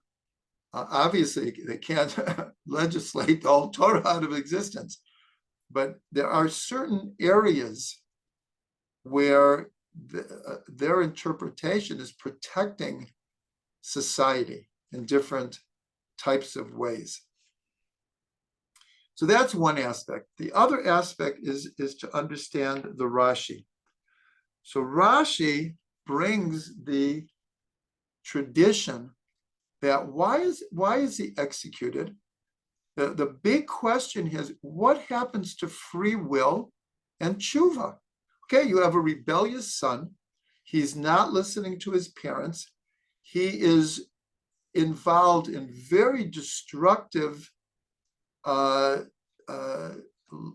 obviously they can't legislate the whole Torah out of existence, but there are certain areas where their interpretation is protecting society in different types of ways. So that's one aspect. The other aspect is to understand the Rashi. So Rashi brings the tradition that why is he executed? The big question is, what happens to free will and tshuva? Okay, you have a rebellious son. He's not listening to his parents. He is involved in very destructive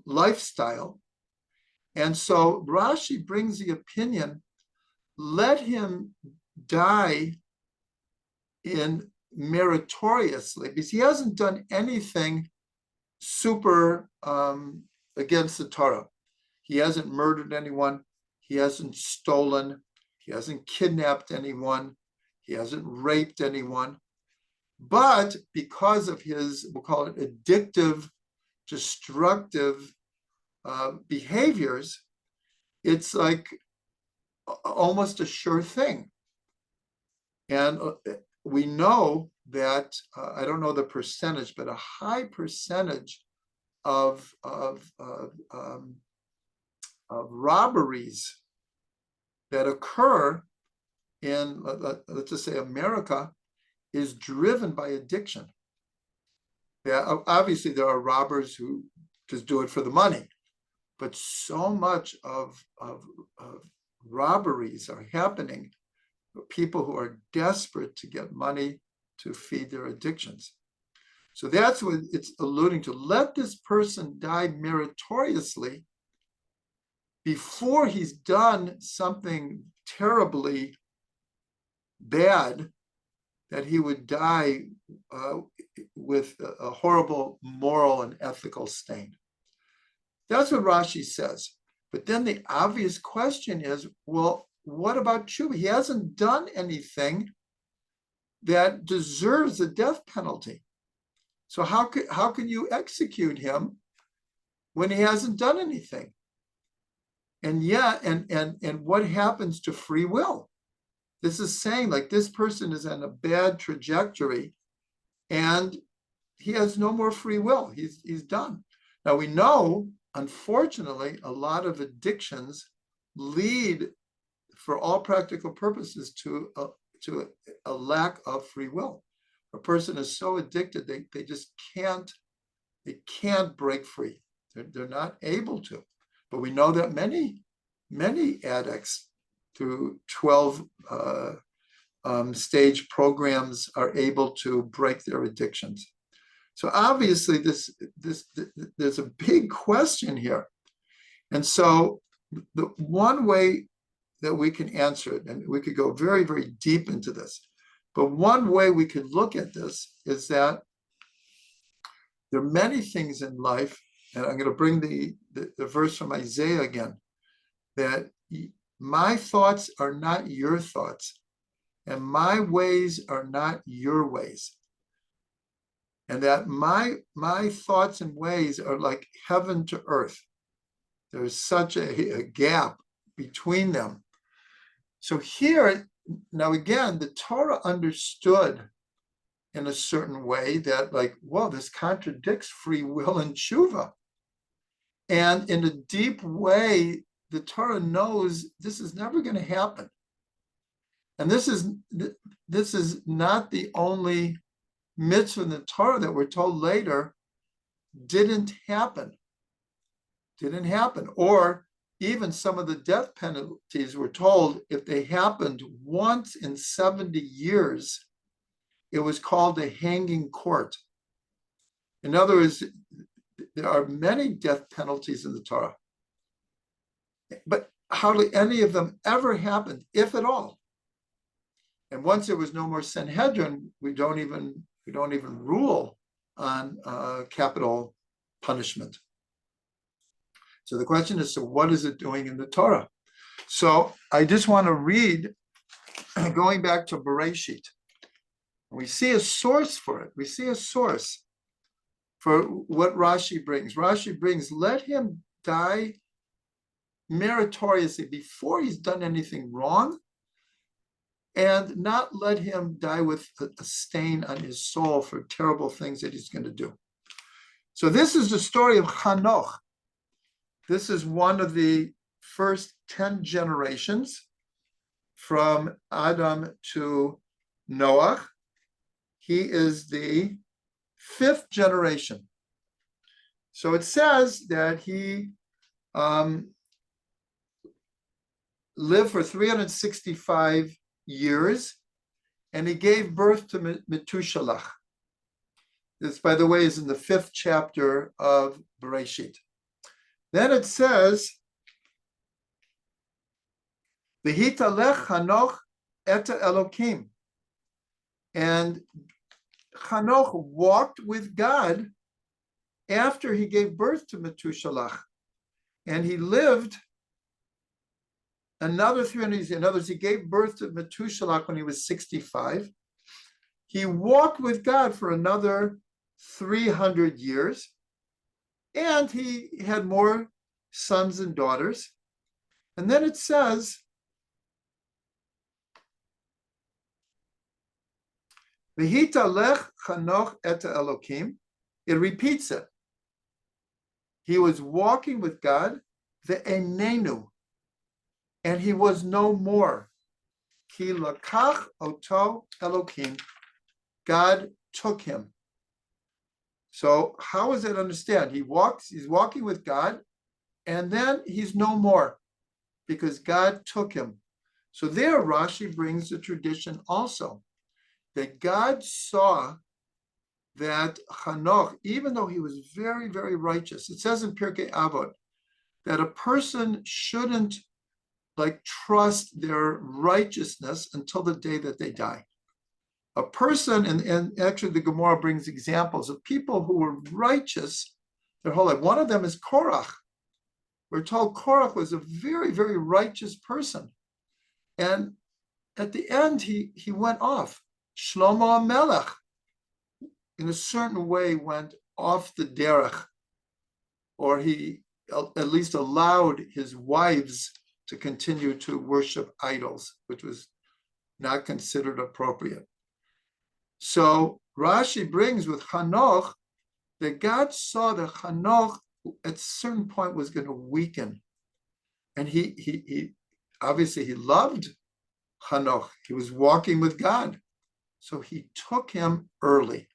lifestyle. And so Rashi brings the opinion, let him die in meritoriously, because he hasn't done anything super against the Torah. He hasn't murdered anyone. He hasn't stolen. He hasn't kidnapped anyone. He hasn't raped anyone. But because of his, we'll call it addictive, destructive behaviors, it's like almost a sure thing. And we know that, I don't know the percentage, but a high percentage of robberies that occur in, let's just say, America, is driven by addiction. Yeah, obviously there are robbers who just do it for the money, but so much of robberies are happening for people who are desperate to get money to feed their addictions. So that's what it's alluding to. Let this person die meritoriously before he's done something terribly bad, that he would die with a horrible moral and ethical stain. That's what Rashi says. But then the obvious question is, well, what about tshuva? He hasn't done anything that deserves the death penalty. So how can you execute him when he hasn't done anything? And and what happens to free will? This is saying, like, this person is on a bad trajectory and he has no more free will. He's done. Now we know, unfortunately, a lot of addictions lead, for all practical purposes, to a lack of free will. A person is so addicted, they just can't break free. They're not able to. But we know that many addicts, through 12 stage programs, are able to break their addictions. So obviously there's a big question here. And so the one way that we can answer it, and we could go very, very deep into this, but one way we could look at this is that there are many things in life, and I'm going to bring the verse from Isaiah again, that my thoughts are not your thoughts, and my ways are not your ways. And that my thoughts and ways are like heaven to earth. There's such a gap between them. So here, now again, the Torah understood in a certain way that, like, whoa, this contradicts free will and tshuva. And in a deep way, the Torah knows this is never going to happen. And this is not the only mitzvah in the Torah that we're told later didn't happen. Or even some of the death penalties were told, if they happened once in 70 years, it was called a hanging court. In other words, there are many death penalties in the Torah, but hardly any of them ever happened, if at all. And once there was no more Sanhedrin, we don't even rule on capital punishment. So the question is, so what is it doing in the Torah? So I just want to read, going back to Bereshit. We see a source for it. We see a source for what Rashi brings. Rashi brings, let him die meritoriously before he's done anything wrong, and not let him die with a stain on his soul for terrible things that he's going to do. So this is the story of Hanoch. This is one of the first 10 generations from Adam to Noah. He is the 5th generation. So it says that he lived for 365 years, and he gave birth to Metushalach. This, by the way, is in the 5th chapter of Bereshit. Then it says, V'hitalech Hanoch et Elokim. And Hanoch walked with God after he gave birth to Methuselah. And he lived another 300 years. In other words, he gave birth to Methuselah when he was 65. He walked with God for another 300 years. And he had more sons and daughters. And then it says, V'hitalech Hanoch et Elokim. It repeats it. He was walking with God, ve'enenu, and he was no more. Ki lakach oto Elokim. God took him. So how is it understand? He's walking with God, and then he's no more because God took him. So there Rashi brings the tradition also that God saw that Hanoch, even though he was very, very righteous, it says in Pirkei Avot that a person shouldn't trust their righteousness until the day that they die. A person, and actually the Gemara brings examples of people who were righteous their whole life. One of them is Korach. We're told Korach was a very, very righteous person. And at the end, he went off. Shlomo HaMelech, in a certain way, went off the derech, or he at least allowed his wives to continue to worship idols, which was not considered appropriate. So Rashi brings with Hanoch that God saw that Hanoch at a certain point was going to weaken. And he obviously he loved Hanoch. He was walking with God. So he took him early.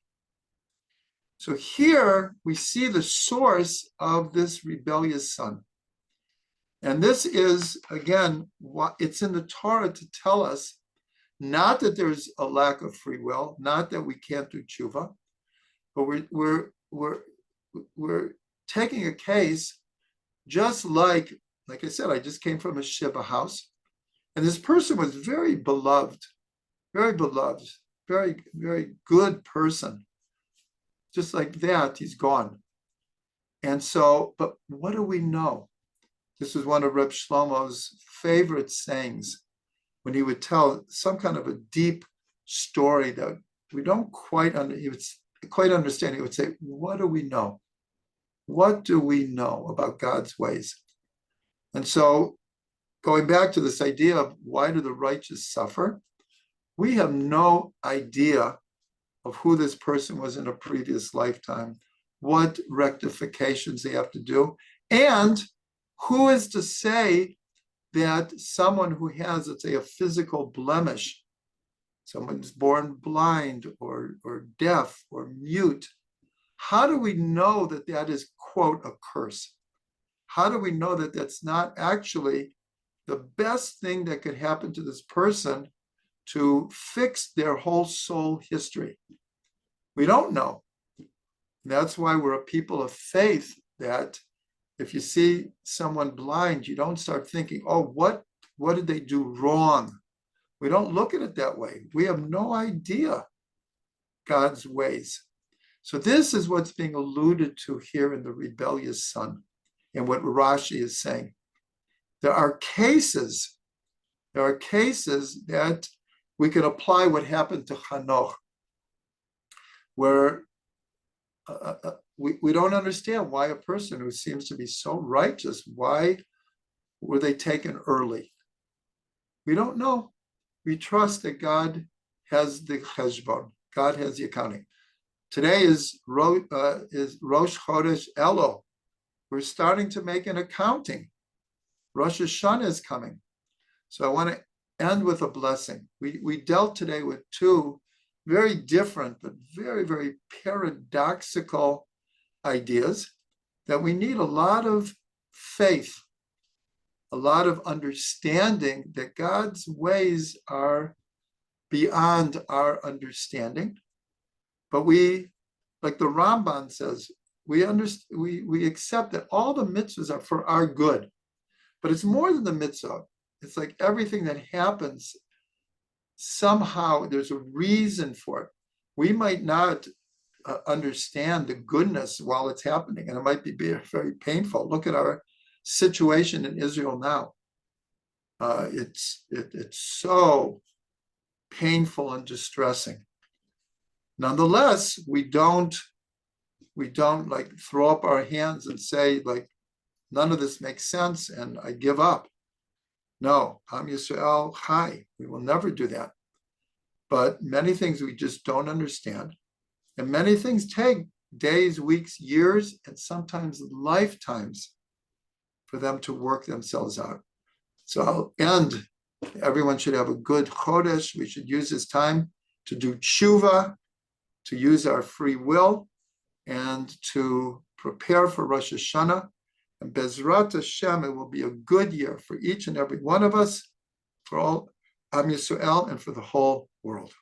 So here we see the source of this rebellious son. And this is, again, it's in the Torah to tell us not that there's a lack of free will, not that we can't do tshuva, but we're taking a case just like I said, I just came from a shiva house, and this person was very beloved, very, very good person. Just like that, he's gone. And so, but what do we know? This was one of Reb Shlomo's favorite sayings when he would tell some kind of a deep story that we don't quite understand. He would say, what do we know? What do we know about God's ways? And so going back to this idea of why do the righteous suffer? We have no idea of who this person was in a previous lifetime, what rectifications they have to do, and who is to say that someone who has, let's say, a physical blemish, someone's born blind or deaf or mute, how do we know that that is, quote, a curse? How do we know that that's not actually the best thing that could happen to this person to fix their whole soul history? We don't know. That's why we're a people of faith, that if you see someone blind, you don't start thinking, oh, what did they do wrong? We don't look at it that way. We have no idea God's ways. So this is what's being alluded to here in the rebellious son and what Rashi is saying. There are cases that we can apply what happened to Hanoch, where we don't understand why a person who seems to be so righteous, why were they taken early? We don't know. We trust that God has the cheshbon. God has the accounting. Today is Rosh Chodesh Elul. We're starting to make an accounting. Rosh Hashanah is coming. So I want to end with a blessing. We dealt today with two very different, but very, very paradoxical ideas that we need a lot of faith, a lot of understanding that God's ways are beyond our understanding. But we, like the Ramban says, we understand, we accept that all the mitzvahs are for our good, but it's more than the mitzvah. It's like everything that happens, somehow there's a reason for it. We might not understand the goodness while it's happening, and it might be very painful. Look at our situation in Israel now. It's so painful and distressing. Nonetheless, we don't like throw up our hands and say like none of this makes sense and I give up. No, Am Yisrael Chai. We will never do that. But many things we just don't understand, and many things take days, weeks, years, and sometimes lifetimes for them to work themselves out. So I'll end. Everyone should have a good chodesh. We should use this time to do tshuva, to use our free will, and to prepare for Rosh Hashanah. And Bezrat Hashem, it will be a good year for each and every one of us, for all Am Yisrael, and for the whole world.